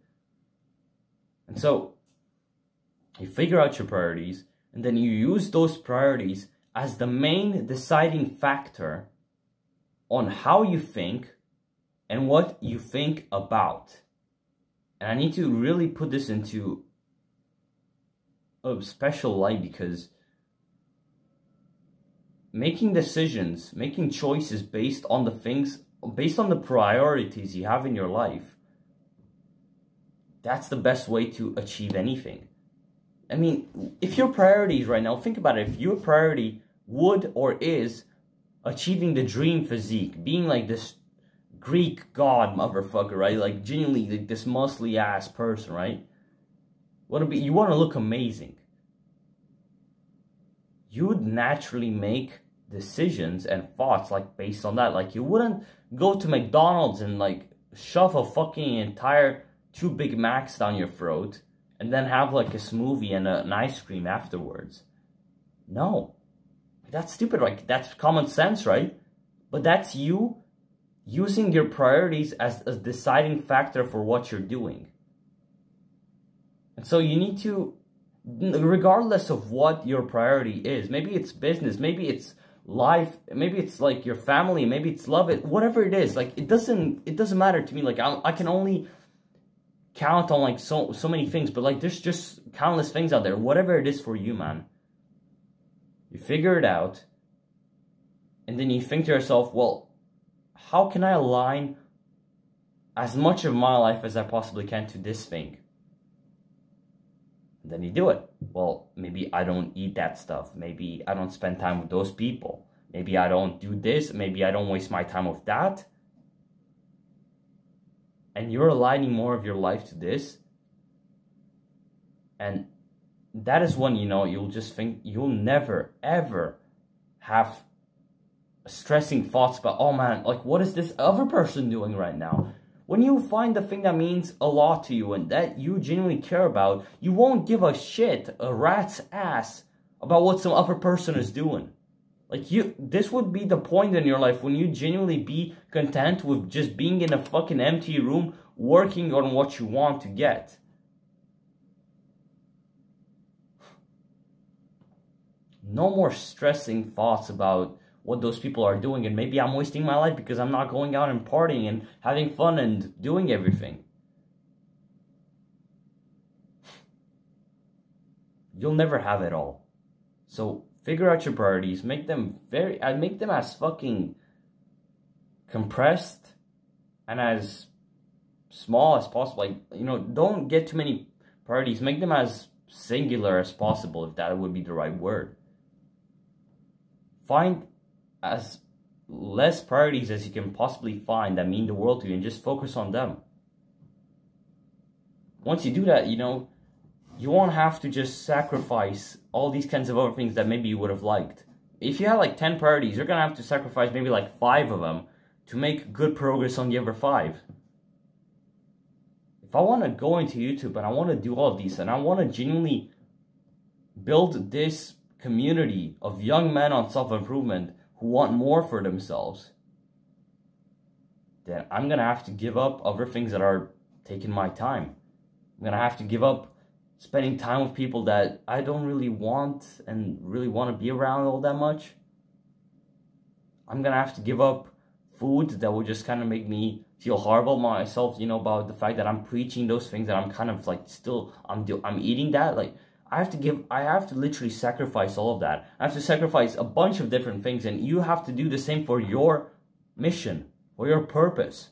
And so you figure out your priorities, and then you use those priorities as the main deciding factor on how you think and what you think about. And I need to really put this into a special light because making decisions, making choices based on the priorities you have in your life, that's the best way to achieve anything. I mean, if your priorities right now, think about it, if your priority would or is achieving the dream physique, being like this Greek god motherfucker, right? Like genuinely like this muscly ass person, right? You want to look amazing. You would naturally make decisions and thoughts like based on that. Like you wouldn't go to McDonald's and like shove a fucking entire 2 Big Macs down your throat and then have like a smoothie and an ice cream afterwards. No. That's stupid, like that's common sense, right? But that's you using your priorities as a deciding factor for what you're doing. And so you need to, regardless of what your priority is, maybe it's business, maybe it's life, maybe it's like your family, maybe it's love, whatever it is, like it doesn't matter to me. Like I can only count on like so many things, but like there's just countless things out there. Whatever it is for you, man. You figure it out, and then you think to yourself, well, how can I align as much of my life as I possibly can to this thing? And then you do it. Well, maybe I don't eat that stuff. Maybe I don't spend time with those people. Maybe I don't do this. Maybe I don't waste my time with that. And you're aligning more of your life to this. And that is when, you know, you'll just think, you'll never, ever have stressing thoughts about, oh man, like what is this other person doing right now? When you find the thing that means a lot to you and that you genuinely care about, you won't give a shit, a rat's ass, about what some other person is doing. Like this would be the point in your life when you genuinely be content with just being in a fucking empty room, working on what you want to get. No more stressing thoughts about what those people are doing, and maybe I'm wasting my life because I'm not going out and partying and having fun and doing everything. you'll never have it all. So figure out your priorities, make them as fucking compressed and as small as possible. Like, you know, don't get too many priorities. Make them as singular as possible, if that would be the right word. Find as less priorities as you can possibly find that mean the world to you, and just focus on them. Once you do that, you know, you won't have to just sacrifice all these kinds of other things that maybe you would have liked. If you had like 10 priorities, you're gonna have to sacrifice maybe like 5 of them to make good progress on the other 5. If I want to go into YouTube and I want to do all of these, and I want to genuinely build this community of young men on self-improvement who want more for themselves, then I'm gonna have to give up other things that are taking my time. I'm gonna have to give up spending time with people that I don't really want and really want to be around all that much. I'm gonna have to give up food that would just kind of make me feel horrible myself, you know, about the fact that I'm preaching those things that I'm kind of like still, I'm eating that. Like, I have to literally sacrifice all of that. I have to sacrifice a bunch of different things, and you have to do the same for your mission, for your purpose.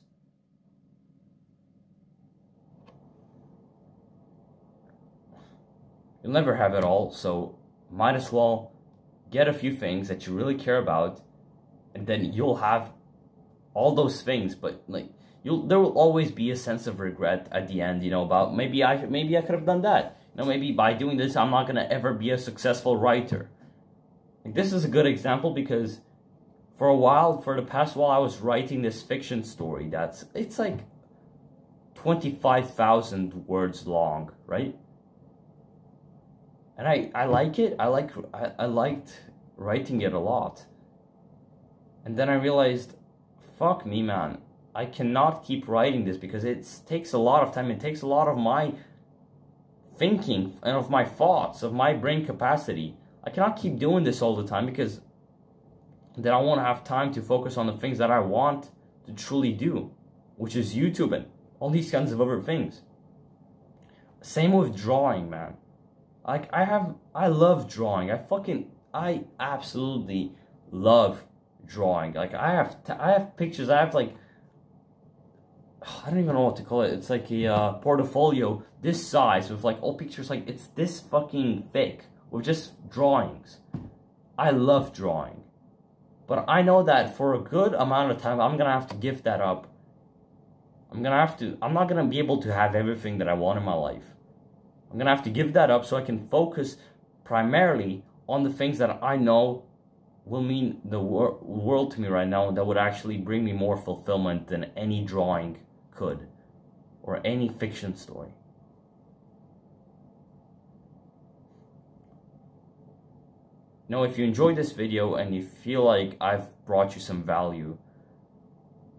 You'll never have it all, so might as well get a few things that you really care about, and then you'll have all those things. But like, there will always be a sense of regret at the end, you know, about maybe I could have done that. You know, maybe by doing this, I'm not gonna ever be a successful writer. Like, this is a good example because for the past while, I was writing this fiction story it's like 25,000 words long, right? And I like it. I liked writing it a lot. And then I realized, fuck me, man. I cannot keep writing this because it takes a lot of time. It takes a lot of my thinking and of my thoughts, of my brain capacity. I cannot keep doing this all the time because then I won't have time to focus on the things that I want to truly do, which is YouTube and all these kinds of other things. Same with drawing, man. Like, I love drawing. I absolutely love drawing. Like, I have pictures. I have like, I don't even know what to call it. It's like a portfolio this size with like all pictures. Like, it's this fucking thick with just drawings. I love drawing, but I know that for a good amount of time, I'm gonna have to give that up. I'm not gonna be able to have everything that I want in my life. I'm gonna have to give that up so I can focus primarily on the things that I know will mean the world to me right now, that would actually bring me more fulfillment than any drawing could, or any fiction story. Now, if you enjoyed this video and you feel like I've brought you some value,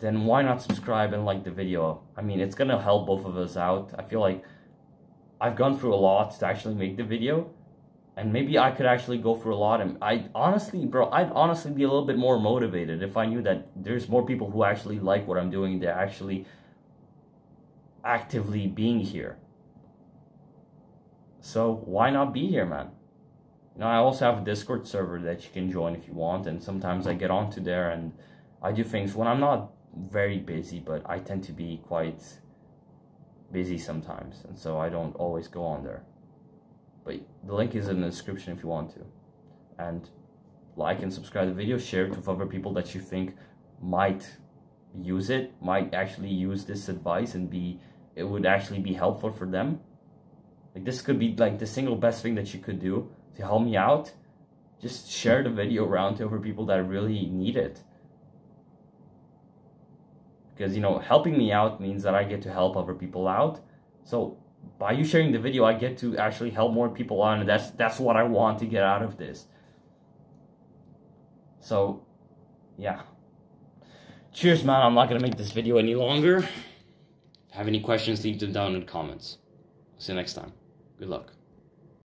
then why not subscribe and like the video? I mean, it's gonna help both of us out. I feel like I've gone through a lot to actually make the video, and maybe I could actually go through a lot, and I'd honestly be a little bit more motivated if I knew that there's more people who actually like what I'm doing. They're actually actively being here. So why not be here, man? You know, I also have a Discord server that you can join if you want, and sometimes I get onto there and I do things when I'm not very busy, but I tend to be quite busy sometimes, and so I don't always go on there. But the link is in the description if you want to. And like and subscribe the video, share it with other people that you think might use it, might actually use this advice, and it would actually be helpful for them. Like, this could be like the single best thing that you could do to help me out. Just share the video around to other people that really need it. Because, you know, helping me out means that I get to help other people out. So by you sharing the video, I get to actually help more people out, and that's what I want to get out of this. So, yeah. Cheers, man. I'm not going to make this video any longer. Have any questions, leave them down in the comments. See you next time. Good luck.